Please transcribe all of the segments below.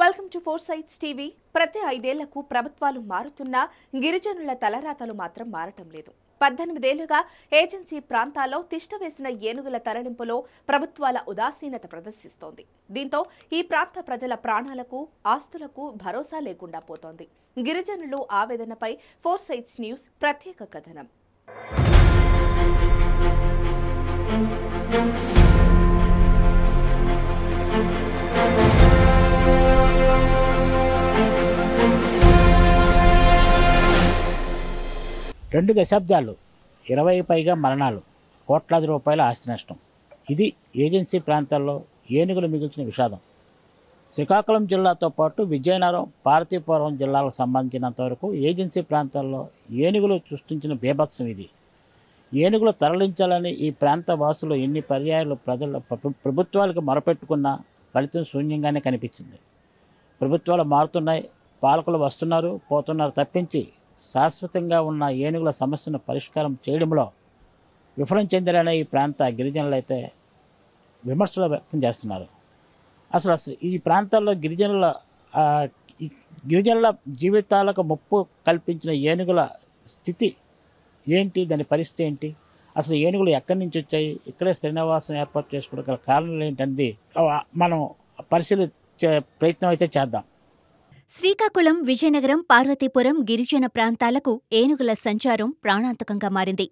Welcome to Four Sides TV. ప్రతి 5 ఏళ్లకు ప్రభుత్వాలు మారుతున్నా గిరిజనుల తలరాతలు మాత్రం మారటం లేదు. 18 ఏళ్లుగా ఏజెన్సీ ప్రాంతాల్లో తిష్టవేసిన ఏనుగుల తరలింపులో ప్రభుత్వాల ఉదాసీనత ప్రదర్శిస్తోంది. దీంతో ఈ ప్రాంత ప్రజల ప్రాణాలకు, ఆస్తులకు భరోసా లేకుండా పోతోంది. గిరిజనులు ఆవేదనపై ఫోర్ సైట్స్ న్యూస్ ప్రత్యేక కథనం. రెండు దశాబ్దాలు 20 పైగా మరణాలు, కోట్లాది రూపాయల ఆస్తి నష్టం. ఇది ఏజెన్సీ ప్రాంతాల్లో ఏనుగులు మిగిల్చిన విషాదం. శ్రీకాకుళం జిల్లాతో పాటు విజయనగరం, పార్వతీపురం జిల్లాలకు సంబంధించినంతవరకు ఏజెన్సీ ప్రాంతాల్లో ఏనుగులు సృష్టించిన బీభత్సం ఇది. ఏనుగులు తరలించాలని ఈ ప్రాంత వాసులు ఎన్ని పర్యాయాలు ప్రభుత్వాలకు మొరపెట్టుకున్నా ఫలితం శూన్యంగానే కనిపించింది. ప్రభుత్వాలు మారుతున్నాయి, పాలకులు వస్తున్నారు పోతున్నారు తప్పించి శాశ్వతంగా ఉన్న ఏనుగుల సమస్యను పరిష్కారం చేయడంలో విఫలం చెందారనే ఈ ప్రాంత గిరిజనులు అయితే విమర్శలు వ్యక్తం చేస్తున్నారు. అసలు ఈ ప్రాంతాల్లో గిరిజనుల జీవితాలకు ముప్పు కల్పించిన ఏనుగుల స్థితి ఏంటి, దాని పరిస్థితి ఏంటి, అసలు ఏనుగులు ఎక్కడి నుంచి వచ్చాయి, ఇక్కడే శ్రీనివాసం ఏర్పాటు చేసుకోవడం గల కారణాలు ఏంటనేది మనం పరిశీలించే ప్రయత్నం అయితే చేద్దాం. శ్రీకాకుళం, విజయనగరం, పార్వతీపురం గిరిజన ప్రాంతాలకు ఏనుగుల సంచారం ప్రాణాంతకంగా మారింది.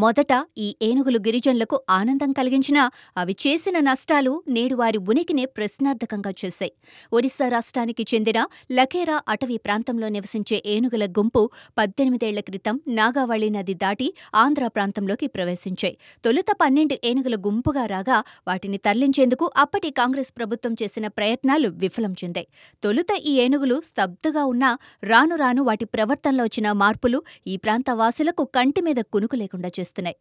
మొదట ఈ ఏనుగులు గిరిజనులకు ఆనందం కలిగించినా అవి చేసిన నష్టాలు నేడు వారి ఉనికినే ప్రశ్నార్థకంగా చేశాయి. ఒడిశా రాష్ట్రానికి చెందిన లఖేరా అటవీ ప్రాంతంలో నివసించే ఏనుగుల గుంపు 18 ఏళ్ల క్రితం నాగావళి నది దాటి ఆంధ్ర ప్రాంతంలోకి ప్రవేశించాయి. తొలుత 12 ఏనుగుల గుంపుగా రాగా వాటిని తరలించేందుకు అప్పటి కాంగ్రెస్ ప్రభుత్వం చేసిన ప్రయత్నాలు విఫలం చెందాయి. తొలుత ఈ ఏనుగులు స్తబ్దుగా ఉన్నా రాను రాను వాటి ప్రవర్తనలో వచ్చిన మార్పులు ఈ ప్రాంత వాసులకు కంటి మీద కునుకు లేకుండా చేస్తున్నాయి.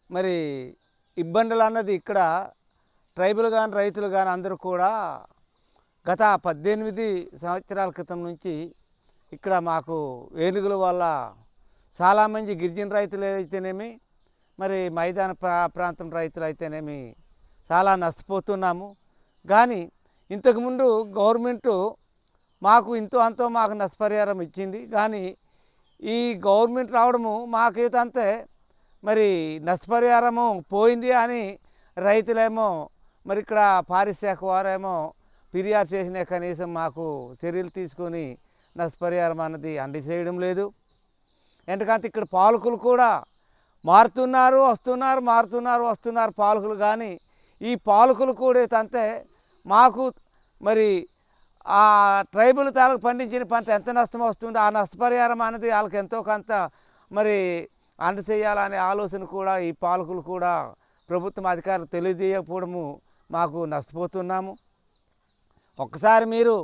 మరి ఇబ్బందులు అన్నది ఇక్కడ ట్రైబల్ కానీ రైతులు కానీ అందరూ కూడా గత 18 సంవత్సరాల క్రితం నుంచి ఇక్కడ మాకు ఏనుగుల వల్ల చాలామంది గిరిజన రైతులు అయితేనేమి, మరి మైదాన ప్రాంతం రైతులు అయితేనేమి చాలా నష్టపోతున్నాము. కానీ ఇంతకుముందు గవర్నమెంటు మాకు ఇంతో అంతో మాకు నష్టపరిహారం ఇచ్చింది. కానీ ఈ గవర్నమెంట్ రావడము మాకేతంతే మరి నష్టపరిహారము పోయింది అని రైతులేమో మరి ఇక్కడ పారిశ్రామిక వారేమో ఫిర్యాదు చేసిన కనీసం మాకు చర్యలు తీసుకొని నష్టపరిహారం అన్నది అందజేయడం లేదు. ఎందుకంటే ఇక్కడ పాలకులు కూడా మారుతున్నారు వస్తున్నారు పాలకులు. కానీ ఈ పాలకులు కూడా తంతే మాకు మరి ఆ ట్రైబల్ తాలకు పండించిన పంట ఎంత నష్టం వస్తుందో ఆ నష్టపరిహారం అనేది వాళ్ళకి ఎంతో కొంత మరి అందజేయాలనే ఆలోచన కూడా ఈ పాలకులు కూడా ప్రభుత్వం అధికారులు తెలియజేయకపోవడము మాకు నష్టపోతున్నాము. ఒక్కసారి మీరు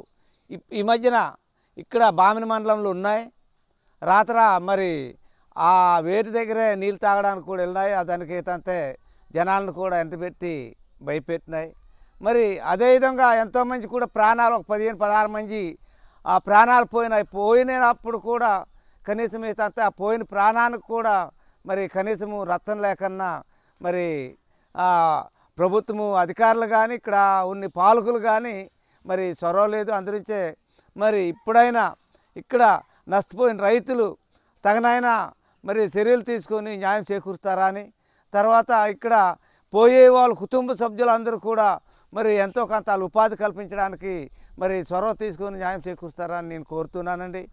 ఈ మధ్యన ఇక్కడ బామిని మండలంలో ఉన్నాయి రాత్ర మరి ఆ వేరు దగ్గరే నీళ్ళు తాగడానికి కూడా వెళ్ళినాయి. దానికి ఏంటంటే జనాలను కూడా ఎంతబెట్టి భయపెట్టినాయి. మరి అదేవిధంగా ఎంతోమంది కూడా ప్రాణాలు, ఒక 15-16 మంది ఆ ప్రాణాలు పోయినప్పుడు కూడా కనీసం ఏంటంటే ఆ పోయిన ప్రాణానికి కూడా మరి కనీసము రక్షణ లేకన్నా మరి ప్రభుత్వము అధికారులు కానీ ఇక్కడ ఉన్న పాలకులు కానీ మరి చొరవ లేదు. అందురించే మరి ఇప్పుడైనా ఇక్కడ నష్టపోయిన రైతులు తగినైన మరి చర్యలు తీసుకొని న్యాయం చేకూరుస్తారా అని, తర్వాత ఇక్కడ పోయే వాళ్ళ కుటుంబ సభ్యులందరూ కూడా మరి ఎంతో కొంత ఉపాధి కల్పించడానికి మరి చొరవ తీసుకొని న్యాయం చేకూరుస్తారని నేను కోరుతున్నానండి.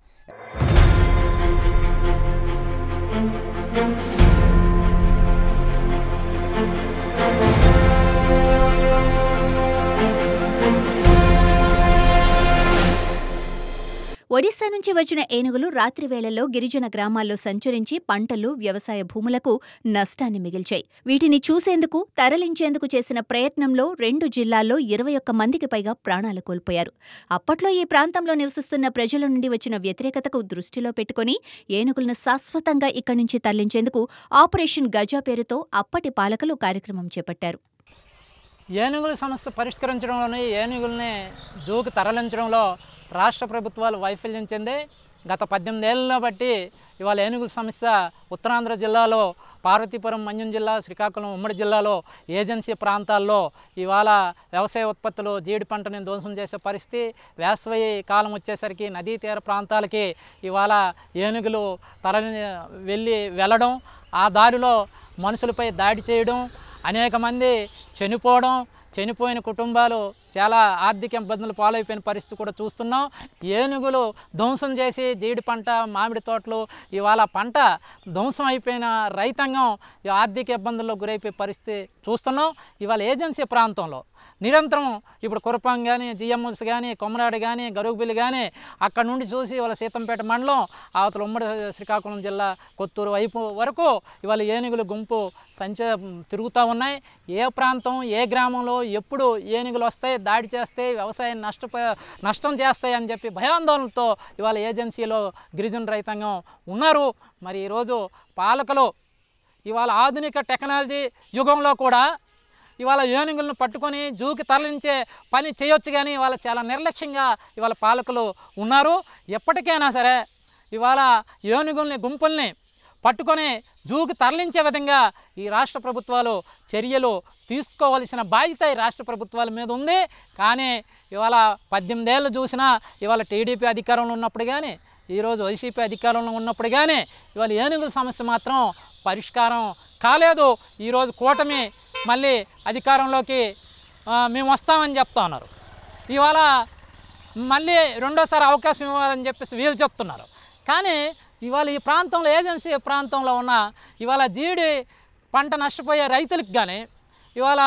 ఒడిశా నుంచి వచ్చిన ఏనుగులు రాత్రి వేళల్లో గిరిజన గ్రామాల్లో సంచరించి పంటలు, వ్యవసాయ భూములకు నష్టాన్ని మిగిల్చాయి. వీటిని చూసేందుకు, తరలించేందుకు చేసిన ప్రయత్నంలో 2 జిల్లాల్లో 21 మందికి పైగా ప్రాణాలు కోల్పోయారు. అప్పట్లో ఈ ప్రాంతంలో నివసిస్తున్న ప్రజల నుండి వచ్చిన వ్యతిరేకతకు దృష్టిలో పెట్టుకుని ఏనుగులను శాశ్వతంగా ఇక్కడి నుంచి తరలించేందుకు ఆపరేషన్ గజా పేరుతో అప్పటి పాలకులు కార్యక్రమం చేపట్టారు. ఏనుగుల సమస్య పరిష్కరించడంలోనే ఏనుగుల్ని జూకు తరలించడంలో రాష్ట్ర ప్రభుత్వాలు వైఫల్యం చెందే గత 18 ఏళ్లలో బట్టి ఇవాళ ఏనుగుల సమస్య ఉత్తరాంధ్ర జిల్లాలో పార్వతీపురం, మన్యం జిల్లా, శ్రీకాకుళం ఉమ్మడి జిల్లాలో ఏజెన్సీ ప్రాంతాల్లో ఇవాళ వ్యవసాయ ఉత్పత్తులు జీడి పంటని ధ్వంసం చేసే పరిస్థితి. వేసవి కాలం వచ్చేసరికి నదీ తీర ప్రాంతాలకి ఇవాళ ఏనుగులు వెళ్ళడం, ఆ దారిలో మనుషులపై దాడి చేయడం, అనేక మంది చనిపోయిన కుటుంబాలు చాలా ఆర్థిక ఇబ్బందులు పాలైపోయిన పరిస్థితి కూడా చూస్తున్నాం. ఏనుగులు ధ్వంసం చేసి జీడి పంట, మామిడి తోటలు, ఇవాళ పంట ధ్వంసం అయిపోయిన రైతాంగం ఆర్థిక ఇబ్బందుల్లో గురైపోయే పరిస్థితి చూస్తున్నాం. ఇవాళ ఏజెన్సీ ప్రాంతంలో నిరంతరం ఇప్పుడు కురపం కానీ, జిఎంఎస్ కానీ, కొమరాడి కానీ, గరుగుబిల్లి కానీ అక్కడ నుండి చూసి ఇవాళ సీతంపేట మండలం, అవతల ఉమ్మడి శ్రీకాకుళం జిల్లా కొత్తూరు వైపు వరకు ఇవాళ ఏనుగులు గుంపు తిరుగుతూ ఉన్నాయి. ఏ ప్రాంతం, ఏ గ్రామంలో ఎప్పుడు ఏనుగులు వస్తాయి, దాడి చేస్తాయి, వ్యవసాయం నష్టం చేస్తాయి అని చెప్పి భయాందోళనతో ఇవాళ ఏజెన్సీలో గిరిజన రైతాంగం ఉన్నారు. మరి ఈరోజు పాలకులు ఇవాళ ఆధునిక టెక్నాలజీ యుగంలో కూడా ఇవాళ ఏనుగులను పట్టుకొని జూకి తరలించే పని చేయొచ్చు, కానీ ఇవాళ చాలా నిర్లక్ష్యంగా ఇవాళ పాలకులు ఉన్నారు. ఎప్పటికైనా సరే ఇవాళ ఏనుగుల్ని గుంపుల్ని పట్టుకొని జూకి తరలించే విధంగా ఈ రాష్ట్ర ప్రభుత్వాలు చర్యలు తీసుకోవాల్సిన బాధ్యత ఈ రాష్ట్ర ప్రభుత్వాల మీద ఉంది. కానీ ఇవాళ 18 ఏళ్ళు చూసినా ఇవాళ టీడీపీ అధికారంలో ఉన్నప్పుడు కానీ, ఈరోజు వైసీపీ అధికారంలో ఉన్నప్పుడు కానీ ఇవాళ ఏనుగుల సమస్య మాత్రం పరిష్కారం కాలేదు. ఈరోజు కూటమి మళ్ళీ అధికారంలోకి మేము వస్తామని చెప్తా ఉన్నారు. ఇవాళ మళ్ళీ రెండోసారి అవకాశం ఇవ్వాలని చెప్పేసి వీళ్ళు చెప్తున్నారు. కానీ ఇవాళ ఈ ప్రాంతంలో, ఏజెన్సీ ప్రాంతంలో ఉన్న ఇవాళ జీడి పంట నష్టపోయే రైతులకు కానీ, ఇవాళ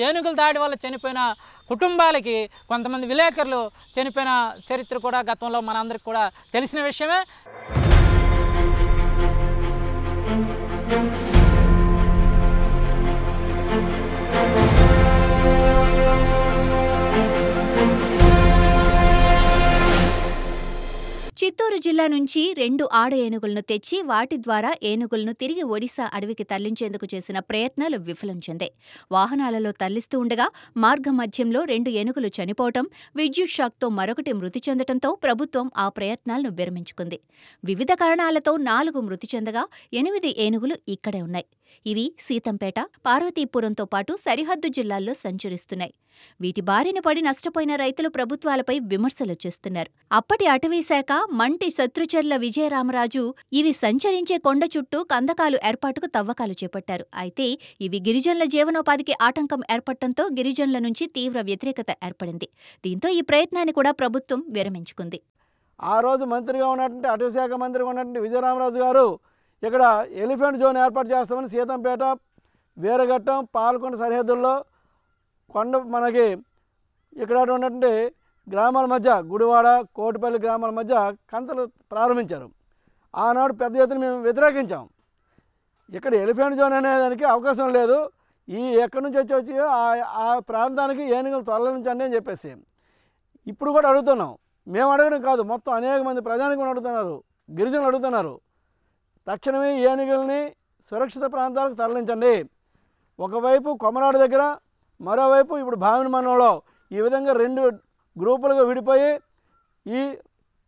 ఏనుగుల దాడి వల్ల చనిపోయిన కుటుంబాలకి కొంతమంది విలేకరులు చనిపోయిన చరిత్ర కూడా గతంలో మనందరికి కూడా తెలిసిన విషయమే. చిత్తూరు జిల్లా నుంచి 2 ఆడ ఏనుగులను తెచ్చి వాటి ద్వారా ఏనుగులను తిరిగి ఒడిశా అడవికి తరలించేందుకు చేసిన ప్రయత్నాలు విఫలం చెందాయి. వాహనాలలో తరలిస్తూ ఉండగా మార్గమధ్యంలో 2 ఏనుగులు చనిపోవటం, విద్యుత్ షాక్తో మరొకటి మృతి చెందటంతో ప్రభుత్వం ఆ ప్రయత్నాలను విరమించుకుంది. వివిధ కారణాలతో 4 మృతి చెందగా 8 ఏనుగులు ఇక్కడే ఉన్నాయి. ఇవి సీతంపేట, పార్వతీపురంతో పాటు సరిహద్దు జిల్లాల్లో సంచరిస్తున్నాయి. వీటి బారిన పడి నష్టపోయిన రైతులు ప్రభుత్వాలపై విమర్శలు చేస్తున్నారు. అప్పటి అటవీశాఖ మంటి శత్రుచర్ల విజయరామరాజు ఇవి సంచరించే కొండ చుట్టూ కందకాలు ఏర్పాటుకు తవ్వకాలు చేపట్టారు. అయితే ఇవి గిరిజనుల జీవనోపాధికి ఆటంకం ఏర్పడటంతో గిరిజనుల నుంచి తీవ్ర వ్యతిరేకత ఏర్పడింది. దీంతో ఈ ప్రయత్నాన్ని కూడా ప్రభుత్వం విరమించుకుంది. ఆ రోజు మంత్రిగా ఉన్నటువంటి అటవీశాఖ మంత్రిగా ఉన్నటువంటి విజయరామరాజు గారు ఇక్కడ ఎలిఫెంట్ జోన్ ఏర్పాటు చేస్తామని సీతంపేట, వీరఘట్టం, పాలకొండ సరిహద్దుల్లో మనకి ఇక్కడ ఉన్నటువంటి గ్రామాల మధ్య, గుడివాడ, కోటిపల్లి గ్రామాల మధ్య కంతలు ప్రారంభించారు. ఆనాడు పెద్ద ఎత్తున మేము వ్యతిరేకించాం. ఇక్కడ ఎలిఫెంట్ జోన్ అనేదానికి అవకాశం లేదు, ఎక్కడి నుంచి వచ్చి ఆ ప్రాంతానికి ఏనుగులు తరలించండి అని చెప్పేసి ఇప్పుడు కూడా అడుగుతున్నాం. మేము అడగడం కాదు, మొత్తం అనేక మంది ప్రజానికం అడుగుతున్నారు, గిరిజనులు అడుగుతున్నారు. తక్షణమే ఏనుగుల్ని సురక్షిత ప్రాంతాలకు తరలించండి. ఒకవైపు కొమరాడు దగ్గర, మరోవైపు ఇప్పుడు భావిని మండలంలో ఈ విధంగా 2 గ్రూపులుగా విడిపోయి ఈ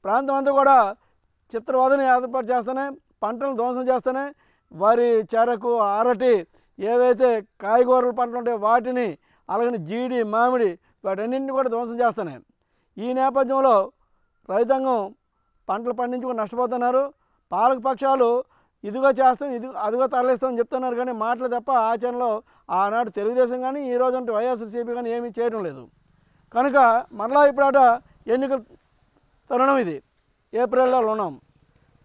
ప్రాంతం అంతా కూడా చిత్రవాదన ఏర్పాటు చేస్తూనే, పంటలను ధ్వంసం చేస్తూనే, వరి, చెరకు, అరటి, ఏవైతే కాయగూరల పంటలు ఉంటాయో వాటిని, అలాగే జీడి, మామిడి, వాటన్నింటినీ కూడా ధ్వంసం చేస్తున్నాయి. ఈ నేపథ్యంలో రైతాంగం పంటలు పండించుకొని నష్టపోతున్నారు. పాలక పక్షాలు ఇదిగో చేస్తాం, అదిగో తరలిస్తామని చెప్తున్నారు, కానీ మాటలు తప్ప ఆచరణలో ఆనాడు తెలుగుదేశం కానీ ఈ రోజు అంటే వైఎస్ఆర్సీపీ కానీ ఏమీ చేయడం లేదు. కనుక మరలా ఇప్పుడట ఎన్నికల తరుణం, ఇది ఏప్రిల్లో ఉన్నాం,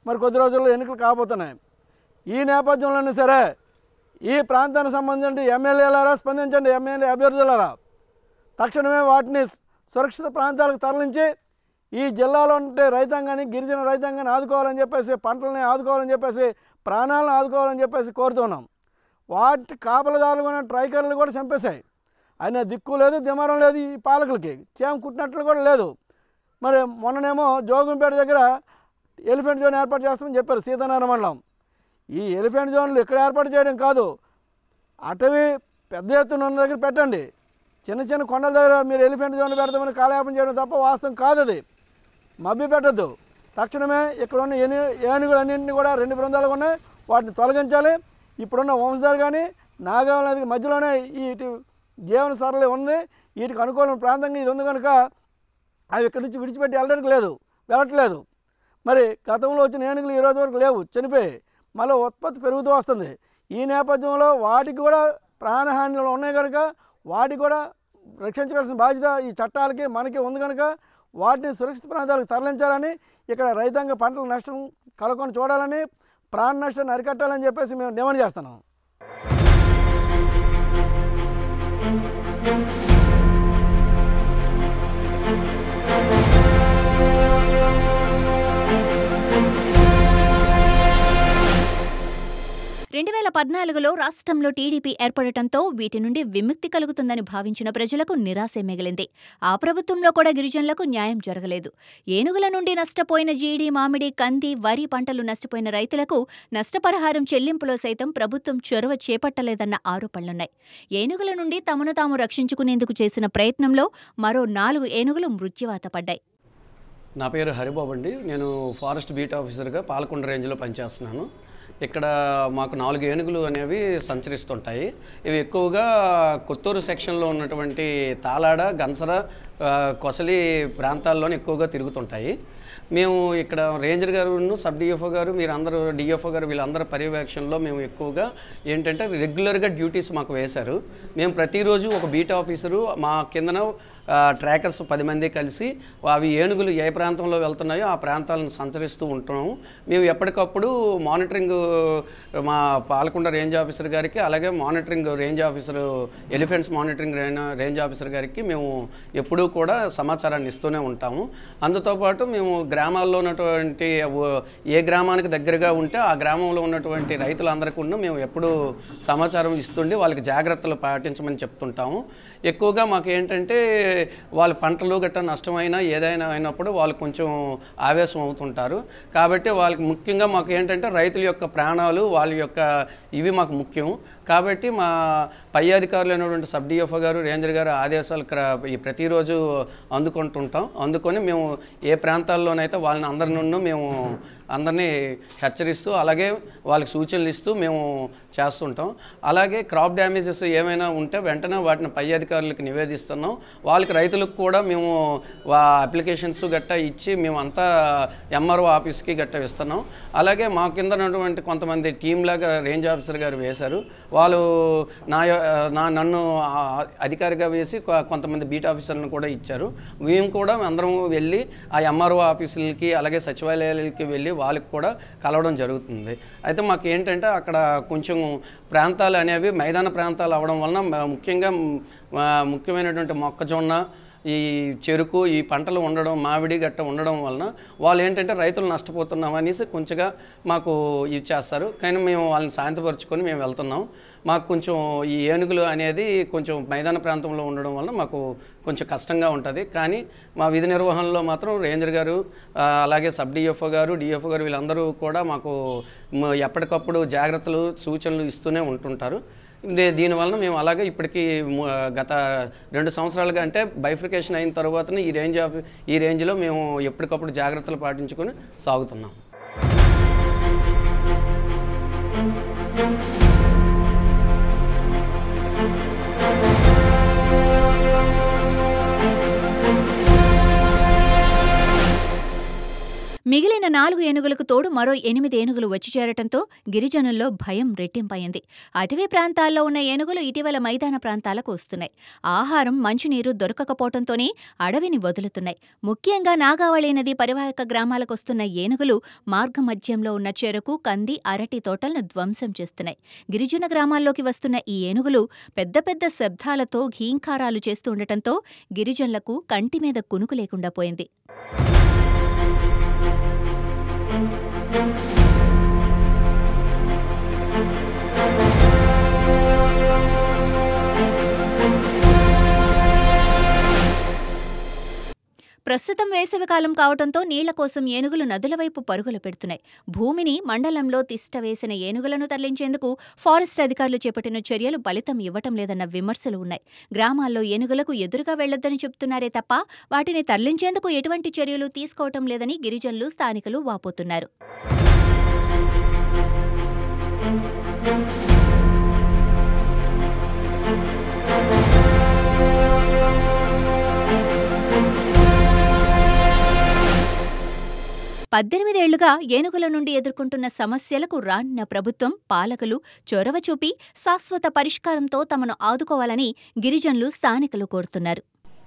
మరి కొద్ది రోజుల్లో ఎన్నికలు కాబోతున్నాయి. ఈ నేపథ్యంలోనే సరే ఈ ప్రాంతానికి సంబంధించి ఎమ్మెల్యేలారా స్పందించండి, ఎమ్మెల్యే అభ్యర్థులారా, తక్షణమే వాటిని సురక్షిత ప్రాంతాలకు తరలించి ఈ జిల్లాలో ఉంటే రైతాంగాన్ని, గిరిజన రైతాంగాన్ని ఆదుకోవాలని చెప్పేసి, పంటలని ఆదుకోవాలని చెప్పేసి, ప్రాణాలను ఆదుకోవాలని చెప్పేసి కోరుతున్నాం. వాటి కాపలదారులు కూడా, ట్రైకర్లు కూడా చంపేశాయి. అయినా దిక్కు లేదు, దిమారం లేదు ఈ పాలకులకి, చేమ కుట్టినట్లు కూడా లేదు. మరి మొన్ననేమో జోగంపేట దగ్గర ఎలిఫెంట్ జోన్ ఏర్పాటు చేస్తామని చెప్పారు సీతారామ మండలం. ఈ ఎలిఫెంట్ జోన్లు ఇక్కడ ఏర్పాటు చేయడం కాదు, అటవీ పెద్ద ఎత్తున ఉన్న దగ్గర పెట్టండి. చిన్న చిన్న కొండల దగ్గర మీరు ఎలిఫెంట్ జోన్లు పెడతామని కాలయాపన చేయడం తప్ప వాస్తవం కాదు. అది మభ్య పెట్టద్దు. తక్షణమే ఇక్కడ ఉన్న ఏనుగులన్నింటినీ కూడా 2 బృందాలుగా ఉన్నాయి, వాటిని తొలగించాలి. ఇప్పుడున్న వంశధార కానీ నాగావళి నదికి మధ్యలోనే ఈ జీవన సరళి ఉంది. వీటికి అనుకూలమైన ప్రాంతంగా ఇది ఉంది కనుక అవి ఇక్కడి నుంచి విడిచిపెట్టి వెళ్ళట్లేదు. మరి గతంలో వచ్చిన ఏనుగులు ఈ రోజు వరకు లేవు, చనిపోయి మళ్ళీ ఉత్పత్తి పెరుగుతూ వస్తుంది. ఈ నేపథ్యంలో వాటికి కూడా ప్రాణహానిలో ఉన్నాయి కనుక వాటికి కూడా రక్షించవలసిన బాధ్యత ఈ చట్టాలకి మనకి ఉంది కనుక వాటిని సురక్షిత ప్రాంతాలకు తరలించాలని, ఇక్కడ రైతాంగ పంటల నష్టం కలగకుండా చూడాలని, ప్రాణ నష్టాన్ని అరికట్టాలని చెప్పేసి మేము డిమాండ్ చేస్తున్నాం. రెండు 2014లో రాష్ట్రంలో టీడీపీ ఏర్పడటంతో వీటి నుండి విముక్తి కలుగుతుందని భావించిన ప్రజలకు నిరాశే మిగిలింది. ఆ ప్రభుత్వంలో కూడా గిరిజనులకు న్యాయం జరగలేదు. ఏనుగుల నుండి నష్టపోయిన జీడి, మామిడి, కంది, వరి పంటలు నష్టపోయిన రైతులకు నష్టపరిహారం చెల్లింపులో సైతం ప్రభుత్వం చొరవ చేపట్టలేదన్న ఆరోపణలున్నాయి. ఏనుగుల నుండి తమను తాము రక్షించుకునేందుకు చేసిన ప్రయత్నంలో మరో 4 ఏనుగులు మృత్యువాత పడ్డాయి. నా పేరు హరిబాబు అండి. నేను ఫారెస్ట్ బీట్ ఆఫీసర్గా పాలకొండ రేంజ్లో పనిచేస్తున్నాను. ఇక్కడ మాకు 4 ఏనుగులు అనేవి సంచరిస్తుంటాయి. ఇవి ఎక్కువగా కొత్తూరు సెక్షన్లో ఉన్నటువంటి తాలాడ, గన్సర, కొసలి ప్రాంతాల్లోనే ఎక్కువగా తిరుగుతుంటాయి. మేము ఇక్కడ రేంజర్ గారు, సబ్ డిఎఫ్ఓ గారు, మీరందరూ డిఎఫ్ఓ గారు వీళ్ళందరూ పర్యవేక్షణలో మేము ఎక్కువగా ఏంటంటే రెగ్యులర్గా డ్యూటీస్ మాకు వేశారు. మేము ప్రతిరోజు ఒక బీట్ ఆఫీసరు మా కిందన ట్రాకర్స్ 10 మంది కలిసి అవి ఏనుగులు ఏ ప్రాంతంలో వెళ్తున్నాయో ఆ ప్రాంతాలను సంచరిస్తూ ఉంటున్నాము. మేము ఎప్పటికప్పుడు మానిటరింగ్ మా పాలకొండ రేంజ్ ఆఫీసర్ గారికి, అలాగే monitoring range officer elephants monitoring range officer గారికి మేము ఎప్పుడూ కూడా సమాచారాన్ని ఇస్తూనే ఉంటాము. అందుతో పాటు మేము గ్రామాల్లో ఉన్నటువంటి ఏ గ్రామానికి దగ్గరగా ఉంటే ఆ గ్రామంలో ఉన్నటువంటి రైతులందరికీ మేము ఎప్పుడూ సమాచారం ఇస్తుండి వాళ్ళకి జాగ్రత్తలు పాటించమని చెప్తుంటాము. ఎక్కువగా మాకు ఏంటంటే వాళ్ళ పంటలు గట్రా నష్టమైనా ఏదైనా అయినప్పుడు వాళ్ళు కొంచెం ఆవేశం అవుతుంటారు. కాబట్టి వాళ్ళకి ముఖ్యంగా మాకు ఏంటంటే రైతుల యొక్క ప్రాణాలు, వాళ్ళ యొక్క ఇవి మాకు ముఖ్యం. కాబట్టి మా పై అధికారులైనటువంటి సబ్ డిఎఫ్ఓ గారు, రేంజర్ గారు ఆదేశాలు ప్రతిరోజు అందుకొని మేము ఏ ప్రాంతాల్లోనైతే వాళ్ళని అందరినీ హెచ్చరిస్తూ అలాగే వాళ్ళకి సూచనలు ఇస్తూ మేము చేస్తుంటాం. అలాగే క్రాప్ డ్యామేజెస్ ఏమైనా ఉంటే వెంటనే వాటిని పై అధికారులకు నివేదిస్తున్నాం. వాళ్ళకి రైతులకు కూడా మేము అప్లికేషన్స్ గట్టా ఇచ్చి మేమంతా ఎంఆర్ఓ ఆఫీస్కి గట్టా ఇస్తున్నాం. అలాగే మా కింద ఉన్నటువంటి కొంతమంది టీంలాగా రేంజ్ ఆఫీసర్ గారు వేశారు. వాళ్ళు నన్ను అధికారిగా వేసి కొంతమంది బీట్ ఆఫీసర్లను కూడా ఇచ్చారు. మేము కూడా అందరం వెళ్ళి ఆ ఎంఆర్ఓ ఆఫీసులకి అలాగే సచివాలయాలకి వెళ్ళి వాళ్ళకి కూడా కలవడం జరుగుతుంది. అయితే మాకు ఏంటంటే అక్కడ కొంచెం ప్రాంతాలు అనేవి మైదాన ప్రాంతాలు అవడం వలన ముఖ్యమైనటువంటి మొక్కజొన్న, ఈ చెరుకు, ఈ పంటలు ఉండడం, మామిడి గట్ట ఉండడం వలన వాళ్ళు ఏంటంటే రైతులు నష్టపోతున్నాం అనేసి కొంచెంగా మాకు ఇవి చేస్తారు. కానీ మేము వాళ్ళని శాంతపరుచుకొని మేము వెళ్తున్నాం. మాకు కొంచెం ఈ ఏనుగులు అనేది కొంచెం మైదాన ప్రాంతంలో ఉండడం వలన మాకు కొంచెం కష్టంగా ఉంటుంది. కానీ మా విధి నిర్వహణలో మాత్రం రేంజర్ గారు, అలాగే సబ్ డిఎఫ్ఓ గారు, డిఎఫ్ఓ గారు వీళ్ళందరూ కూడా మాకు ఎప్పటికప్పుడు జాగ్రత్తలు, సూచనలు ఇస్తూనే ఉంటుంటారు. దీనివలన మేము అలాగే ఇప్పటికీ గత 2 సంవత్సరాలుగా అంటే బైఫికేషన్ అయిన తర్వాతనే ఈ రేంజ్లో మేము ఎప్పటికప్పుడు జాగ్రత్తలు పాటించుకొని సాగుతున్నాం. మిగిలిన 4 ఏనుగులకు తోడు మరో 8 ఏనుగులు వచ్చి చేరటంతో గిరిజనుల్లో భయం రెట్టింపయింది. అటవీ ప్రాంతాల్లో ఉన్న ఏనుగులు ఇటీవల మైదాన ప్రాంతాలకు వస్తున్నాయి. ఆహారం, మంచినీరు దొరకకపోవడంతోనే అడవిని వదులుతున్నాయి. ముఖ్యంగా నాగావళి నది పరివాహక గ్రామాలకొస్తున్న ఏనుగులు మార్గమధ్యంలో ఉన్న చెరకు, కంది, అరటి తోటలను ధ్వంసం చేస్తున్నాయి. గిరిజన గ్రామాల్లోకి వస్తున్న ఈ ఏనుగులు పెద్ద పెద్ద శబ్దాలతో ఘీంకారాలు చేస్తుండటంతో గిరిజనులకు కంటి మీద కునుకు లేకుండా పోయింది. ప్రస్తుతం వేసవికాలం కావడంతో నీళ్ల కోసం ఏనుగులు నదుల వైపు పరుగులు పెడుతున్నాయి. భూమిని, మండలంలో తిష్ట వేసిన ఏనుగులను తరలించేందుకు ఫారెస్ట్ అధికారులు చేపట్టిన చర్యలు ఫలితం ఇవ్వటం లేదన్న విమర్శలు ఉన్నాయి. గ్రామాల్లో ఏనుగులకు ఎదురుగా వెళ్లొద్దని చెబుతున్నారే తప్ప వాటిని తరలించేందుకు ఎటువంటి చర్యలు తీసుకోవటం లేదని గిరిజనులు, స్థానికులు వాపోతున్నారు. 18 ఏళ్లుగా ఏనుగుల నుండి ఎదుర్కొంటున్న సమస్యలకు రానున్న ప్రభుత్వం, పాలకులు చొరవ చూపి శాశ్వత పరిష్కారంతో తమను ఆదుకోవాలని గిరిజనులు, స్థానికులు కోరుతున్నారు.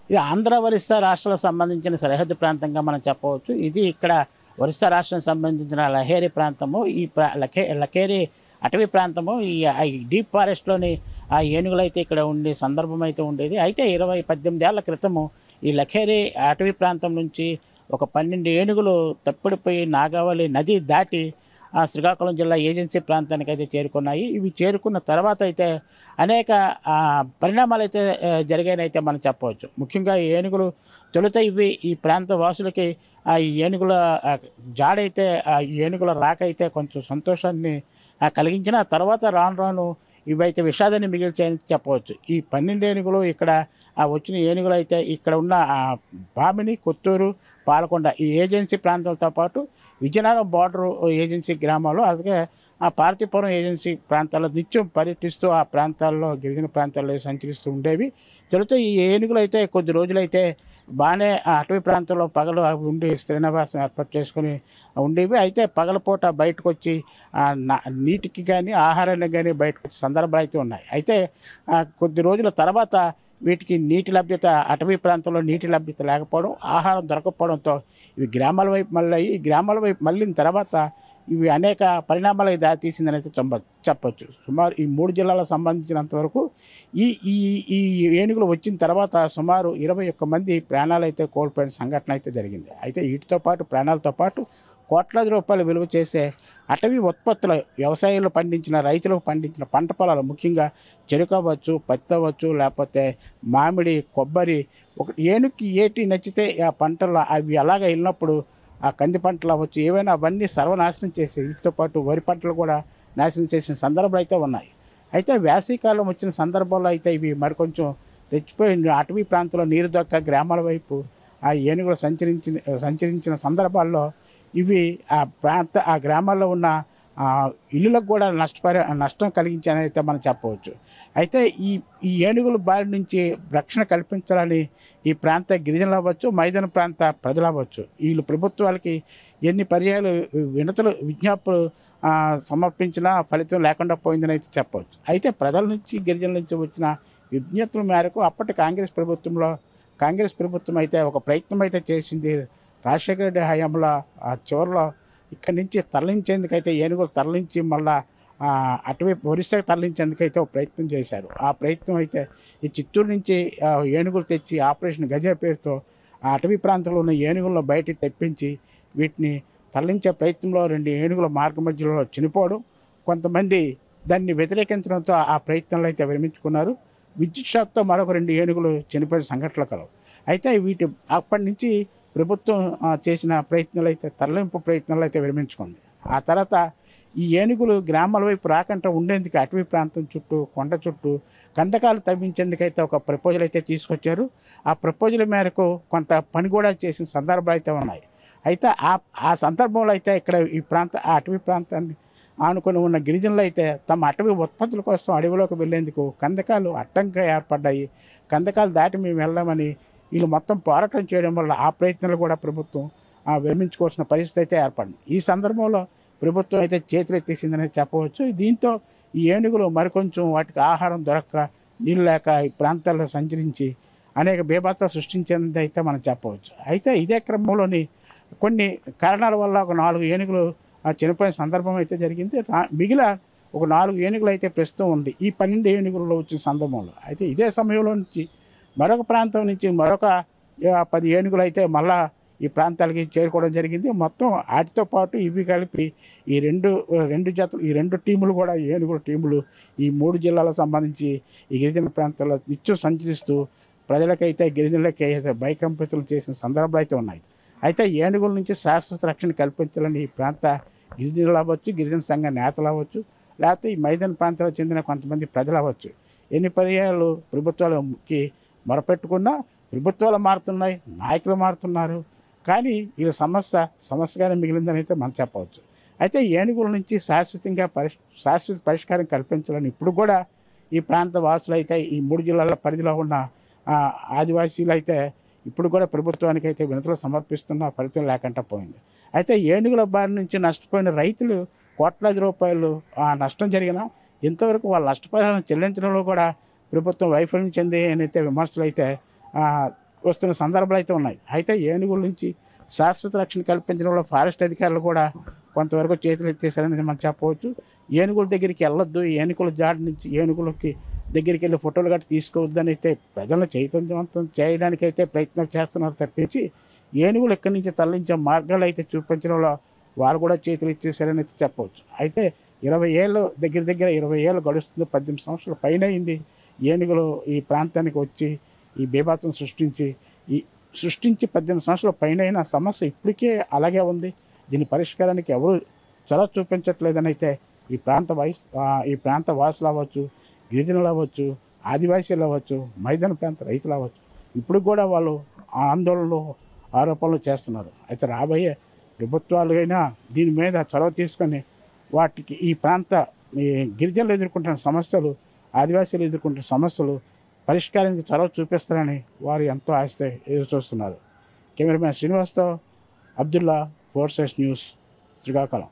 ఇది ఆంధ్ర ఒరిస్సా రాష్ట్రాలకు సంబంధించిన సరిహద్దు ప్రాంతంగా మనం చెప్పవచ్చు. ఇది ఇక్కడ ఒరిస్సా రాష్ట్రం సంబంధించిన లహేరీ ప్రాంతము. ఈ లఖేరీ అటవీ ప్రాంతము. ఈ డీప్ ఫారెస్ట్లోని ఆ ఏనుగులు అయితే ఇక్కడ ఉండే సందర్భం అయితే ఉండేది. అయితే 18 ఏళ్ల క్రితము ఈ లఖేరీ అటవీ ప్రాంతం నుంచి ఒక 12 ఏనుగులు తప్పిడిపోయి నాగావళి నది దాటి శ్రీకాకుళం జిల్లా ఏజెన్సీ ప్రాంతానికి అయితే చేరుకున్నాయి. ఇవి చేరుకున్న తర్వాత అయితే అనేక పరిణామాలు అయితే జరిగాయనైతే మనం చెప్పవచ్చు. ముఖ్యంగా ఈ ఏనుగులు తొలుత ఈ ప్రాంత వాసులకి ఈ ఏనుగుల జాడైతే ఈ ఏనుగుల రాకైతే కొంచెం సంతోషాన్ని కలిగించిన తర్వాత రాను ఇవైతే విషాదాన్ని మిగిల్చాయని చెప్పవచ్చు. ఈ 12 ఏనుగులు ఇక్కడ వచ్చిన ఏనుగులు అయితే ఇక్కడ ఉన్న బామిని, కొత్తూరు, పాలకొండ ఈ ఏజెన్సీ ప్రాంతాలతో పాటు విజయనగరం బార్డర్ ఏజెన్సీ గ్రామాలు, అలాగే పార్తీపురం ఏజెన్సీ ప్రాంతాల్లో నిత్యం పర్యటిస్తూ ఆ ప్రాంతాల్లో గిరిజన ప్రాంతాల్లో సంచరిస్తూ ఉండేవి. తొలుత ఈ ఏనుగులు అయితే కొద్ది రోజులైతే బాగానే అటవీ ప్రాంతంలో పగలు ఉండి శ్రీనివాసం ఏర్పాటు చేసుకుని ఉండేవి. అయితే పగలపూట బయటకు వచ్చి నీటికి కానీ ఆహారానికి కానీ బయటకు వచ్చే సందర్భాలు అయితే ఉన్నాయి. అయితే కొద్ది రోజుల తర్వాత వీటికి నీటి లభ్యత, అటవీ ప్రాంతంలో నీటి లభ్యత లేకపోవడం, ఆహారం దొరకకపోవడంతో ఇవి గ్రామాల వైపు మళ్ళీ గ్రామాల వైపు మళ్ళిన తర్వాత ఇవి అనేక పరిణామాలకు దారితీసిందని అయితే చెప్పచ్చు. సుమారు ఈ 3 జిల్లాలకు సంబంధించినంత వరకు ఈ ఏనుగులు వచ్చిన తర్వాత సుమారు 21 మంది ప్రాణాలు అయితే కోల్పోయిన సంఘటన అయితే జరిగింది. అయితే వీటితో పాటు ప్రాణాలతో పాటు కోట్లాది రూపాయలు విలువ చేసే అటవీ ఉత్పత్తులు, వ్యవసాయంలో పండించిన రైతులకు పండించిన పంట పొలాలు, ముఖ్యంగా చెరుకు అవ్వచ్చు, పత్తి అవ్వచ్చు, లేకపోతే మామిడి, కొబ్బరి, ఒక ఏనుగుకి ఏటి నచ్చితే ఆ పంటల్లో అవి అలాగ వెళ్ళినప్పుడు ఆ కంది పంటలు అవ్వచ్చు, ఏవైనా అవన్నీ సర్వనాశనం చేసి వీటితో పాటు వరి పంటలు కూడా నాశనం చేసిన సందర్భాలు అయితే ఉన్నాయి. అయితే వేసవికాలం వచ్చిన సందర్భంలో అయితే ఇవి మరికొంచెం రెచ్చిపోయి అటవీ ప్రాంతంలో నీరు దొక్క గ్రామాల వైపు ఆ ఏనుగులు సంచరించిన సందర్భాల్లో ఇవి ఆ గ్రామాల్లో ఉన్న ఇల్లులకు కూడా నష్టం కలిగించాలని అయితే మనం చెప్పవచ్చు. అయితే ఈ ఏనుగుల బారి నుంచి రక్షణ కల్పించాలని ఈ ప్రాంత గిరిజనులు అవ్వచ్చు, మైదాన ప్రాంత ప్రజలు అవ్వచ్చు, వీళ్ళు ప్రభుత్వాలకి ఎన్ని పర్యాలు విజ్ఞాపనలు సమర్పించినా ఫలితం లేకుండా పోయిందని అయితే చెప్పవచ్చు. అయితే ప్రజల నుంచి, గిరిజనుల నుంచి వచ్చిన విజ్ఞప్తుల మేరకు అప్పటి కాంగ్రెస్ ప్రభుత్వం అయితే ఒక ప్రయత్నం అయితే చేసింది. రాజశేఖర రెడ్డి హయాంలో చివరిలో ఇక్కడి నుంచి తరలించేందుకైతే ఏనుగులు తరలించి మళ్ళా అటవీ ఒరిస్సాకి తరలించేందుకైతే ఒక ప్రయత్నం చేశారు. ఆ ప్రయత్నం అయితే ఈ చిత్తూరు నుంచి ఏనుగులు తెచ్చి ఆపరేషన్ గజ పేరుతో ఆ అటవీ ప్రాంతంలో ఉన్న ఏనుగులను బయటికి తెప్పించి వీటిని తరలించే ప్రయత్నంలో 2 ఏనుగుల మార్గ మధ్యలో చనిపోవడం, కొంతమంది దాన్ని వ్యతిరేకించడంతో ఆ ప్రయత్నంలో అయితే విరమించుకున్నారు. విద్యుత్ షాక్తో మరొక 2 ఏనుగులు చనిపోయిన సంఘటనలు కలవు. అయితే అప్పటి నుంచి ప్రభుత్వం చేసిన ప్రయత్నాలు అయితే తరలింపు ప్రయత్నాలు అయితే విరమించుకుంది. ఆ తర్వాత ఈ ఏనుగులు గ్రామాల వైపు రాకుండా ఉండేందుకు అటవీ ప్రాంతం చుట్టూ, కొండ చుట్టూ కందకాలు తవ్వించేందుకైతే ఒక ప్రపోజల్ అయితే తీసుకొచ్చారు. ఆ ప్రపోజల్ మేరకు కొంత పని కూడా చేసిన సందర్భాలు అయితే ఉన్నాయి. అయితే ఆ సందర్భంలో అయితే ఇక్కడ ఆ అటవీ ప్రాంతాన్ని ఆనుకొని ఉన్న గిరిజనులు అయితే తమ అటవీ ఉత్పత్తుల కోసం అడవిలోకి వెళ్లేందుకు కందకాలు అడ్డంగా ఏర్పడ్డాయి. కందకాలు దాటి మేము వెళ్ళామని వీళ్ళు మొత్తం పోరాటం చేయడం వల్ల ఆ ప్రయత్నాలు కూడా ప్రభుత్వం విరమించుకోవాల్సిన పరిస్థితి అయితే ఏర్పడింది. ఈ సందర్భంలో ప్రభుత్వం అయితే చేతులెత్తేసిందని చెప్పవచ్చు. దీంతో ఈ ఏనుగులు మరికొంచెం వాటికి ఆహారం దొరక్క, నీళ్ళు లేక ఈ ప్రాంతాల్లో సంచరించి అనేక బీభత్సాలు సృష్టించింది అయితే మనం చెప్పవచ్చు. అయితే ఇదే క్రమంలోని కొన్ని కారణాల వల్ల ఒక 4 ఏనుగులు చనిపోయిన సందర్భం అయితే జరిగింది. మిగిలిన ఒక 4 ఏనుగులు అయితే ప్రస్తుతం ఉంది ఈ 12 ఏనుగులలో వచ్చిన సందర్భంలో. అయితే ఇదే సమయంలో నుంచి మరొక ప్రాంతం నుంచి మరొక 10 ఏనుగులు అయితే మళ్ళా ఈ ప్రాంతాలకి చేరుకోవడం జరిగింది. మొత్తం వాటితో పాటు ఇవి కలిపి ఈ రెండు టీములు కూడా ఏనుగుల టీములు ఈ 3 జిల్లాలకు సంబంధించి ఈ గిరిజన ప్రాంతాల్లో నిత్యం సంచరిస్తూ ప్రజలకైతే, గిరిజనులకైతే భయకంపితులు చేసిన సందర్భాలు అయితే ఉన్నాయి. అయితే ఏనుగుల నుంచి శాశ్వత రక్షణ కల్పించాలని ఈ ప్రాంత గిరిజనులు అవ్వచ్చు, గిరిజన సంఘ నేతలు అవ్వచ్చు, లేకపోతే ఈ మైదాన ప్రాంతాలకు చెందిన కొంతమంది ప్రజలు అవ్వచ్చు, ఎన్ని పర్యాలు ప్రభుత్వాలకి మొరపెట్టుకున్నా ప్రభుత్వాలు మారుతున్నాయి, నాయకులు మారుతున్నారు, కానీ వీళ్ళ సమస్యగానే మిగిలిందని అయితే మనం చెప్పవచ్చు. అయితే ఏనుగుల నుంచి శాశ్వత పరిష్కారం కల్పించాలని ఇప్పుడు కూడా ఈ ప్రాంత వాసులు అయితే, ఈ 3 జిల్లాల పరిధిలో ఉన్న ఆదివాసీలు అయితే ఇప్పుడు కూడా ప్రభుత్వానికి అయితే వినతులు సమర్పిస్తున్న ఫలితం లేకుండా పోయింది. అయితే ఏనుగుల బారి నుంచి నష్టపోయిన రైతులు కోట్లాది రూపాయలు నష్టం జరిగినా ఇంతవరకు వాళ్ళ నష్టపరిహారం చెల్లించడంలో కూడా ప్రభుత్వం వైఫల్యం చెంది అయితే విమర్శలు అయితే వస్తున్న సందర్భాలు అయితే ఉన్నాయి. అయితే ఏనుగుల నుంచి శాశ్వత రక్షణ కల్పించడంలో ఫారెస్ట్ అధికారులు కూడా కొంతవరకు చేతులు ఎత్తేసారని మనం చెప్పవచ్చు. ఏనుగుల దగ్గరికి వెళ్ళొద్దు, ఏనుగుల జాడి నుంచి ఏనుగులకి దగ్గరికి వెళ్ళి ఫోటోలు గట్రా తీసుకోవద్దని అయితే ప్రజలను చైతన్యవంతం చేయడానికైతే ప్రయత్నం చేస్తున్నారు తప్పించి ఏనుగులు ఎక్కడి నుంచి తరలించే మార్గాలు అయితే చూపించడంలో వారు కూడా చేతులు ఇచ్చేసారని అయితే చెప్పవచ్చు. అయితే 20 ఏళ్ళు దగ్గర 20 ఏళ్ళు గడుస్తుంది, 18 సంవత్సరాల పైన అయింది ఏనుగులు ఈ ప్రాంతానికి వచ్చి ఈ బీభత్సం సృష్టించి 18 సంవత్సరాల పైన అయిన సమస్య ఇప్పటికే అలాగే ఉంది. దీని పరిష్కారానికి ఎవరు చొరవ చూపించట్లేదని అయితే ఈ ప్రాంత వాసులు అవ్వచ్చు, గిరిజనులు అవ్వచ్చు, ఆదివాసీలు అవ్వచ్చు, మైదాన ప్రాంత రైతులు అవ్వచ్చు ఇప్పుడు కూడా వాళ్ళు ఆందోళనలు ఆరోపణలు చేస్తున్నారు. అయితే రాబోయే ప్రభుత్వాలు అయినా దీని మీద చొరవ తీసుకొని వాటికి ఈ గిరిజనులు ఎదుర్కొంటున్న సమస్యలు, ఆదివాసీలు ఎదుర్కొంటున్న సమస్యలు పరిష్కారానికి చొరవ చూపిస్తారని వారు ఎంతో ఆశతో ఎదురు చూస్తున్నారు. కెమెరామ్యాన్ శ్రీనివాస్తో అబ్దుల్లా, 4 Sides న్యూస్, శ్రీకాకుళం.